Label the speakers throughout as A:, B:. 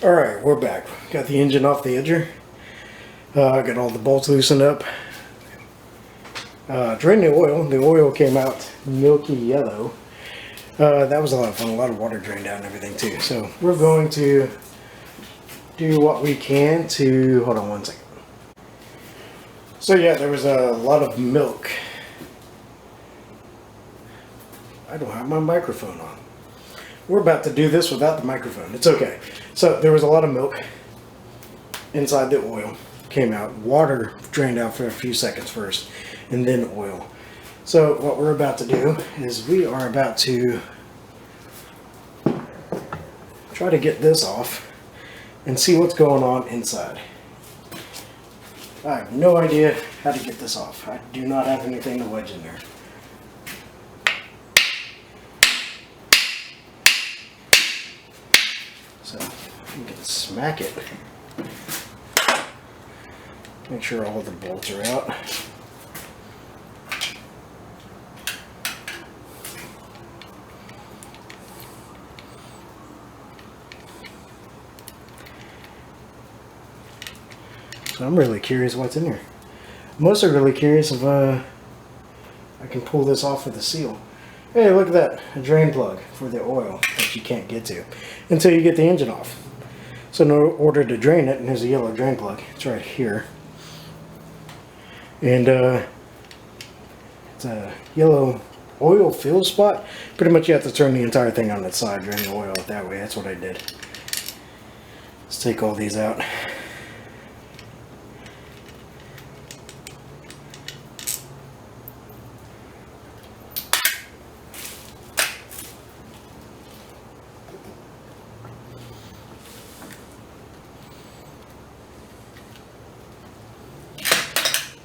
A: Alright, we're back. Got the engine off the edger. Got all the bolts loosened up. Drained the oil. The oil came out milky yellow. That was a lot of fun. A lot of water drained out and everything too. So we're going to do what we can to... Hold on one second. So yeah, there was a lot of milk. I don't have my microphone on. We're about to do this without the microphone. It's okay. So there was a lot of milk inside the oil. Came out. Water drained out for a few seconds first, and then oil. So what we're about to do is we are about to try to get this off and see what's going on inside. I have no idea how to get this off. I do not have anything to wedge in there. So you can smack it. Make sure all of the bolts are out. So I'm really curious what's in here. I'm also really curious if I can pull this off with the seal. Hey, look at that, a drain plug for the oil that you can't get to until you get the engine off. So in order to drain it, and there's a yellow drain plug, it's right here. And it's a yellow oil fill spot. Pretty much you have to turn the entire thing on its side, drain the oil out that way. That's what I did. Let's take all these out.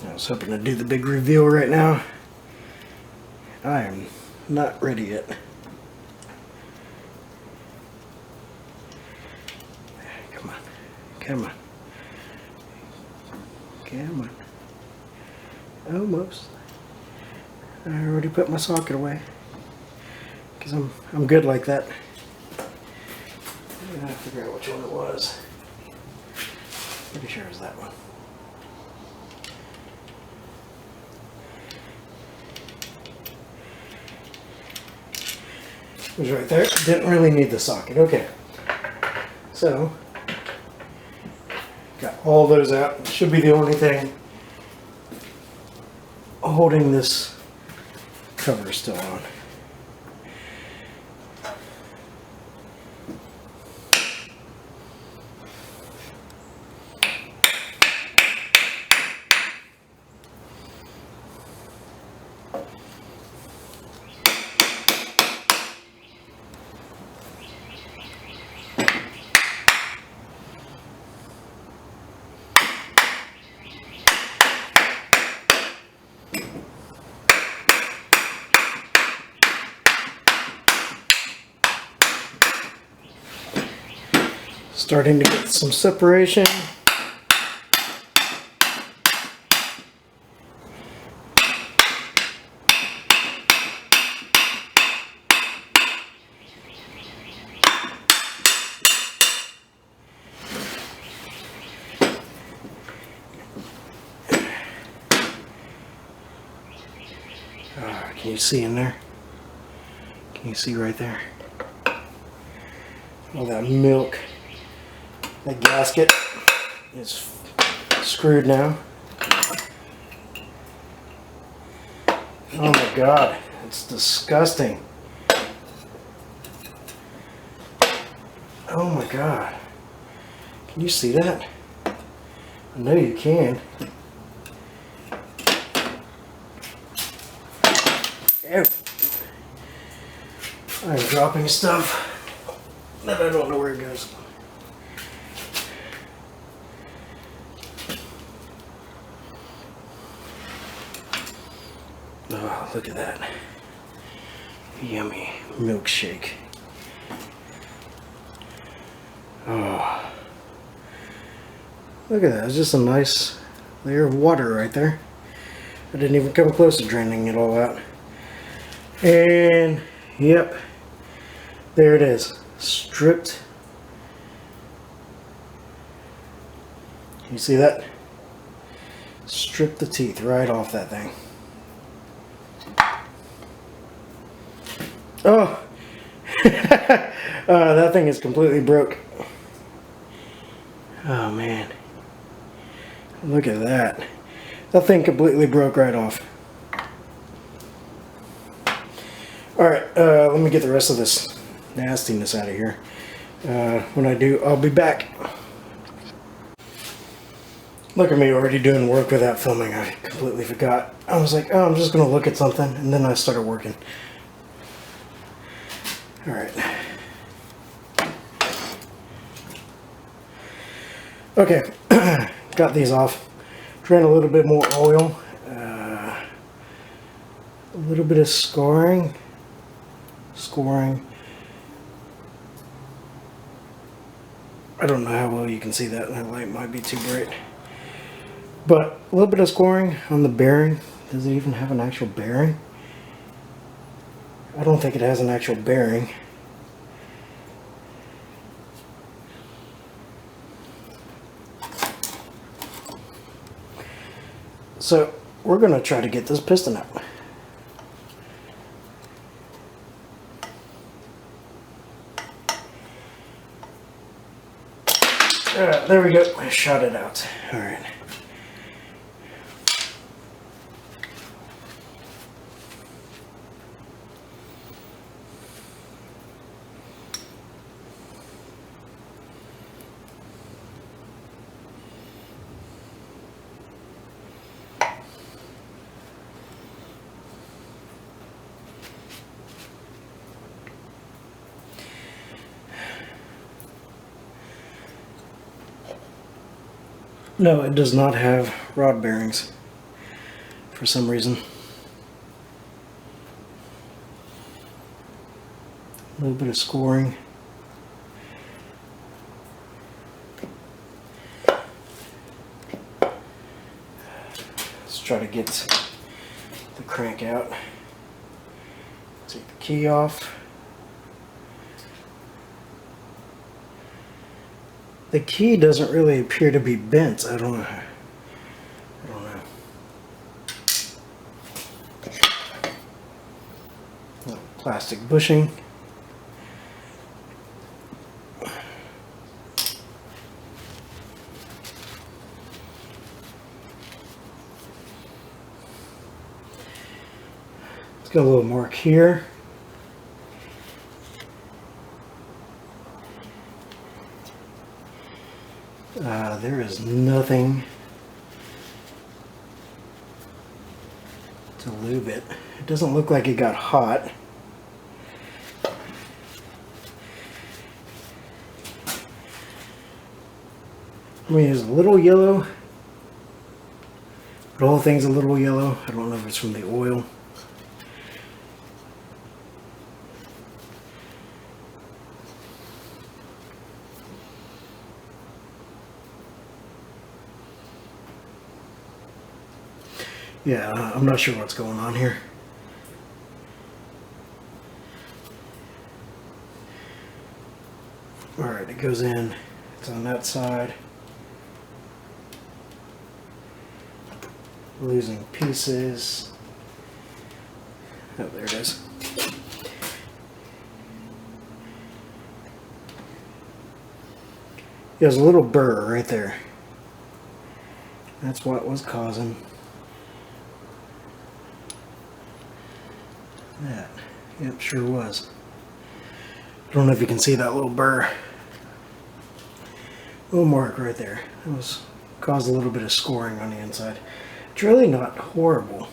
A: I was hoping to do the big reveal right now. I am not ready yet. Come on. Come on. Come on. Almost. I already put my socket away. Because I'm good like that. I gotta figure out which one it was. Pretty sure it was that one. It was right there. Didn't really need the socket. Okay. So, got all those out. Should be the only thing holding this cover still on. Starting to get some separation. Can you see in there? Can you see right there? All that milk. The gasket is screwed now. Oh my God, it's disgusting. Oh my God. Can you see that? I know you can. Ew. I'm dropping stuff that I don't know where it goes. Oh, look at that. Yummy milkshake. Oh. Look at that. It's just a nice layer of water right there. I didn't even come close to draining it all out. And, yep. There it is. Stripped You see that? Strip the teeth right off that thing. Oh, that thing is completely broke. Oh man, look at that. That thing completely broke right off. Alright, let me get the rest of this nastiness out of here. When I do, I'll be back. Look at me already doing work without filming. I completely forgot. I was like, oh, I'm just going to look at something, and then I started working. Alright. Okay, got these off. Drain a little bit more oil. A little bit of scoring. I don't know how well you can see that. That light might be too bright. But a little bit of scoring on the bearing. Does it even have an actual bearing? I don't think it has an actual bearing. So we're going to try to get this piston out. There we go. I shot it out. All right. No, it does not have rod bearings for some reason. A little bit of scoring. Let's try to get the crank out. Take the key off. The key doesn't really appear to be bent. I don't know. Plastic bushing. It's got a little mark here. There is nothing to lube it. It doesn't look like it got hot. I'm going to use a little yellow. The whole thing's a little yellow. I don't know if it's from the oil. Yeah, I'm not sure what's going on here. Alright, it goes in. It's on that side. Losing pieces. Oh, there it is. There's a little burr right there. That's what was causing that. Yep, sure was. I don't know if you can see that little burr. Little mark right there. It was caused a little bit of scoring on the inside. It's really not horrible.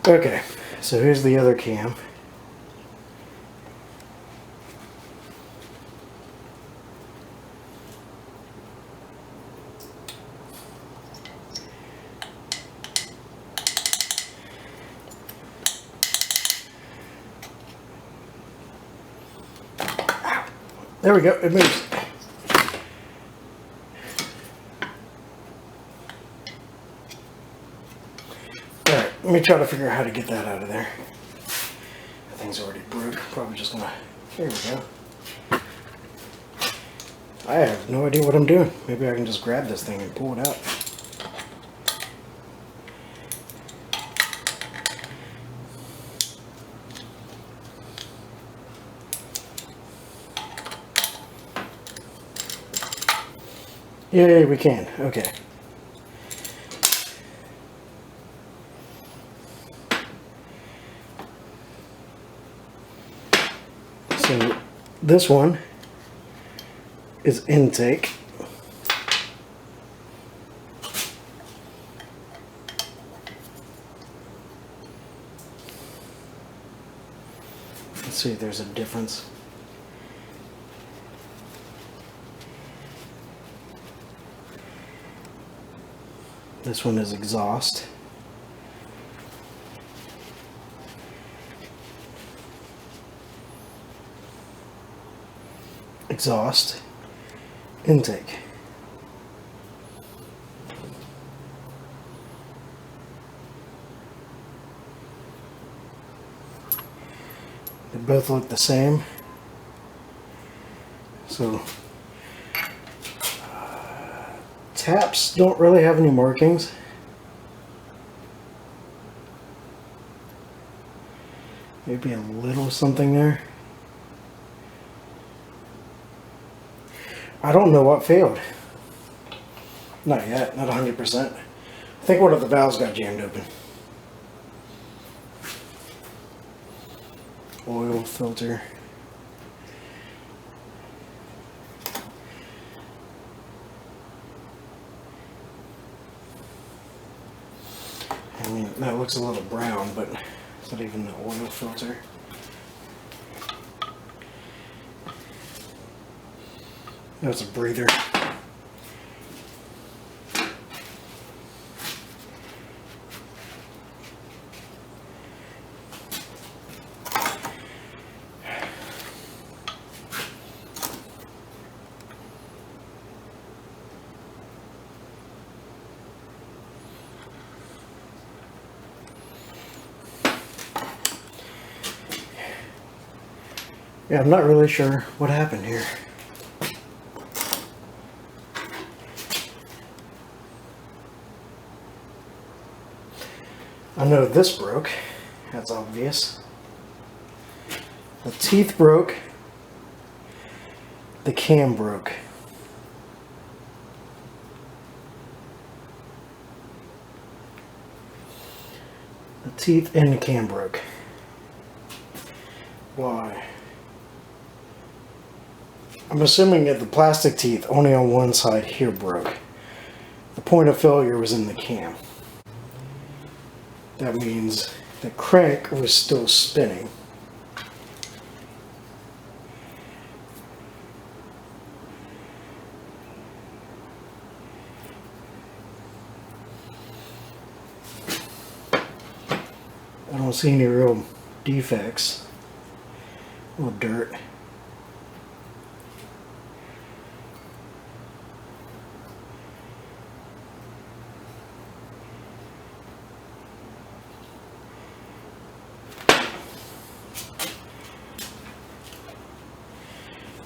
A: Okay, so here's the other cam. There we go, it moves. Alright, let me try to figure out how to get that out of there. thing's already broke. Probably just gonna, there we go. I have no idea what I'm doing. Maybe I can just grab this thing and pull it out. Yay, we can. Okay. So this one is intake. Let's see if there's a difference. This one is exhaust. Exhaust, intake. They both look the same. So taps don't really have any markings. Maybe a little something there. I don't know what failed. Not yet, not 100%. I think one of the valves got jammed open. Oil filter. I mean, that looks a little brown, but it's not even the oil filter. That's a breather. Yeah, I'm not really sure what happened here. I know this broke. That's obvious. The teeth broke. The cam broke. The teeth and the cam broke. Why? I'm assuming that the plastic teeth only on one side here broke. The point of failure was in the cam. That means the crank was still spinning. I don't see any real defects. A little dirt.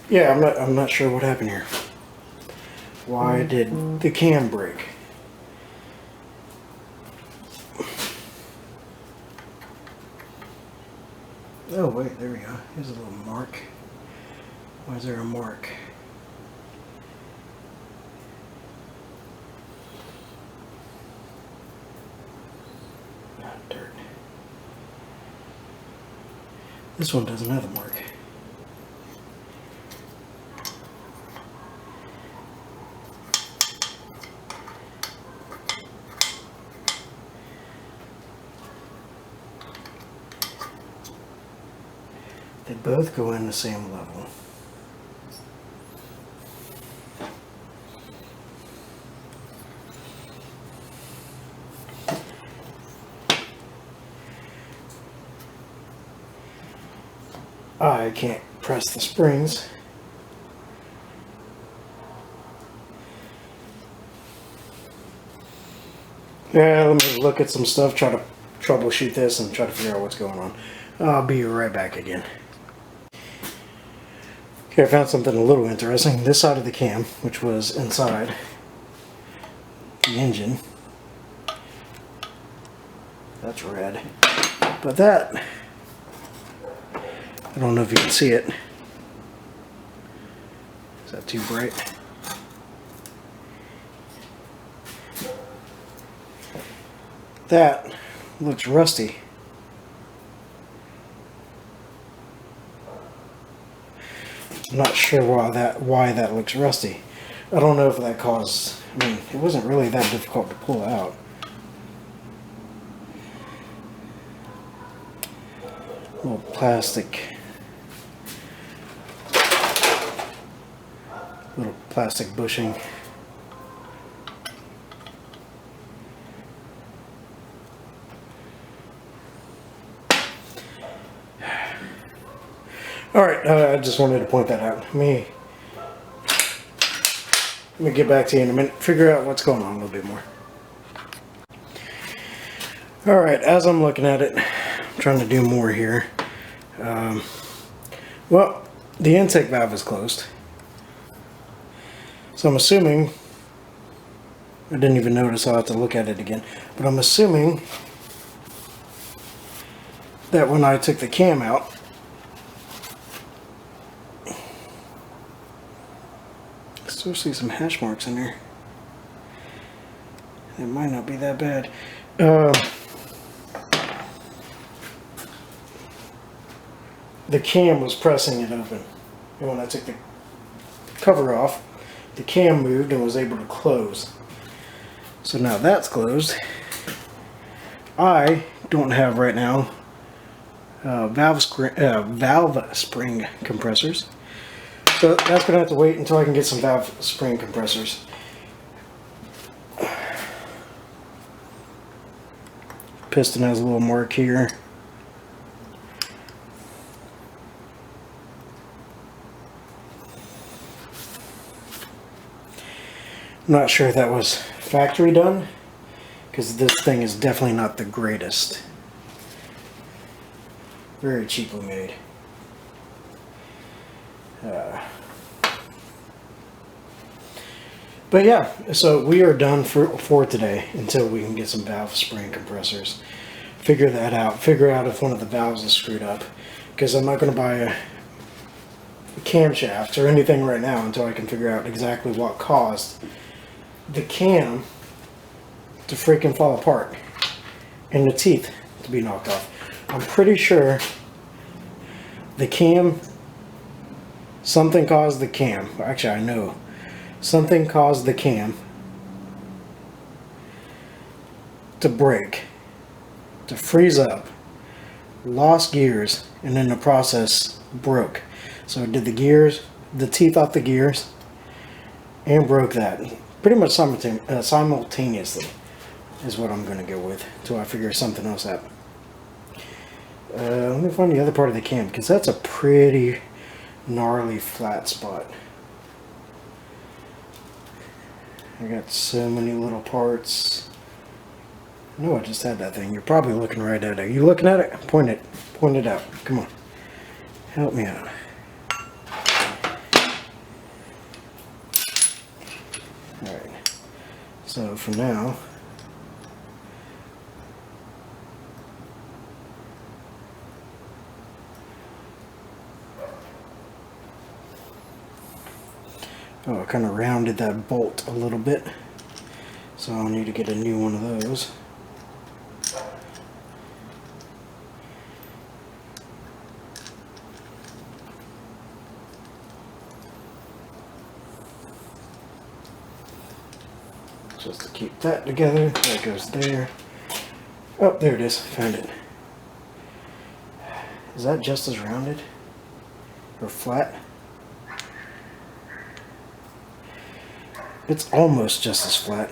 A: Yeah, I'm not sure what happened here. Why did the cam break? Oh wait, there we go. Here's a little mark. Why is there a mark? Ah, dirt. This one doesn't have a mark. They both go in the same level. I can't press the springs. Yeah, let me look at some stuff, try to troubleshoot this and try to figure out what's going on. I'll be right back again. Okay, I found something a little interesting. This side of the cam, which was inside the engine, that's red. But that, I don't know if you can see it. Is that too bright? That looks rusty. I'm not sure why that looks rusty. I don't know if that caused, I mean, it wasn't really that difficult to pull out. Little plastic bushing. Alright, I just wanted to point that out. Let me get back to you in a minute, figure out what's going on a little bit more. Alright, as I'm looking at it, I'm trying to do more here. Well, the intake valve is closed. So I'm assuming, I didn't even notice, I'll have to look at it again, but I'm assuming that when I took the cam out, I still see some hash marks in there. It might not be that bad. The cam was pressing it open, and when I took the cover off, the cam moved and was able to close. So now that's closed. I don't have right now valve spring compressors, so that's gonna have to wait until I can get some valve spring compressors. Piston has a little mark here. I'm not sure if that was factory done, because this thing is definitely not the greatest. Very cheaply made. But yeah, so we are done for today until we can get some valve spring compressors. Figure that out. Figure out if one of the valves is screwed up, because I'm not going to buy a camshaft or anything right now until I can figure out exactly what caused the cam to freaking fall apart and the teeth to be knocked off. I'm pretty sure the cam, something caused the cam. Actually, I know something caused the cam to break, to freeze up, lost gears, and in the process broke. So it did the gears, the teeth off the gears, and broke that. Pretty much simultaneously is what I'm going to go with until I figure something else out. Let me find the other part of the cam, because that's a pretty gnarly flat spot. I got so many little parts. I know I just had that thing. You're probably looking right at it. Are you looking at it? Point it out. Come on. Help me out. Alright. So for now, I kind of rounded that bolt a little bit, so I'll need to get a new one of those. Just to keep that together. That goes there. Oh, there it is. Found it. Is that just as rounded? Or flat? It's almost just as flat.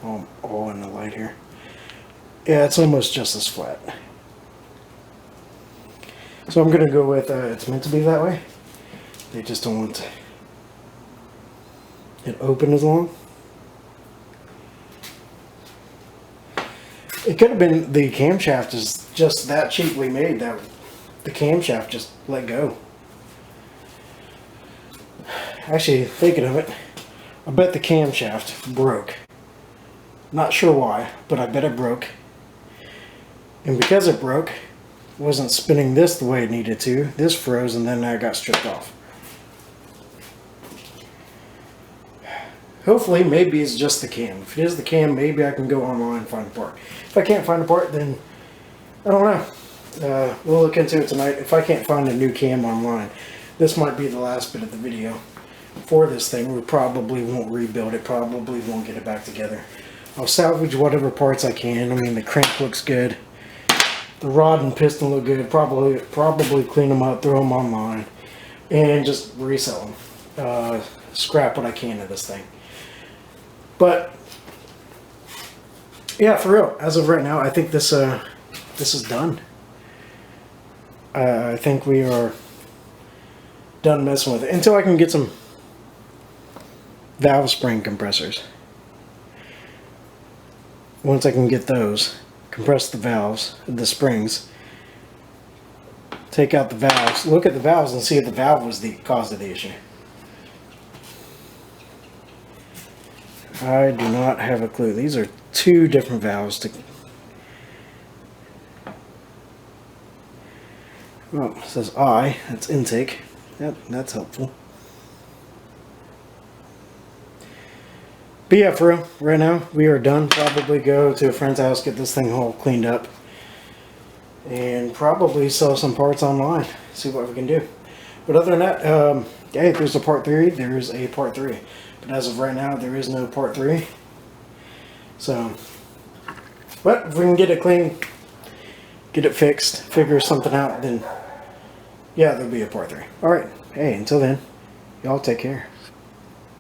A: All in the light here. Yeah, it's almost just as flat. So I'm going to go with it's meant to be that way. They just don't want it open as long. It could have been the camshaft is just that cheaply made that the camshaft just let go. Actually, thinking of it, I bet the camshaft broke. Not sure why, but I bet it broke. And because it broke, it wasn't spinning this the way it needed to. This froze and then I got stripped off. Hopefully, maybe it's just the cam. If it is the cam, maybe I can go online and find a part. If I can't find a part, then I don't know. We'll look into it tonight. If I can't find a new cam online, this might be the last bit of the video for this thing. We probably won't rebuild it, probably won't get it back together. I'll salvage whatever parts I can. I mean, the crank looks good. The rod and piston look good. Probably clean them up, throw them online, and just resell them. Scrap what I can of this thing. But yeah, for real, as of right now, I think this is done. I think we are done messing with it until I can get some valve spring compressors. Once I can get those, compress the valves, the springs, take out the valves, look at the valves and see if the valve was the cause of the issue. I do not have a clue. These are two different valves to... Oh, it says I. That's intake. That's helpful. But yeah, for real, right now, we are done. Probably go to a friend's house, get this thing all cleaned up, and probably sell some parts online. See what we can do. But other than that, hey, if there's a part 3, there's a part 3. But as of right now, there is no part 3. So, but if we can get it clean, get it fixed, figure something out, then yeah, there'll be a part 3. Alright, hey, until then, y'all take care.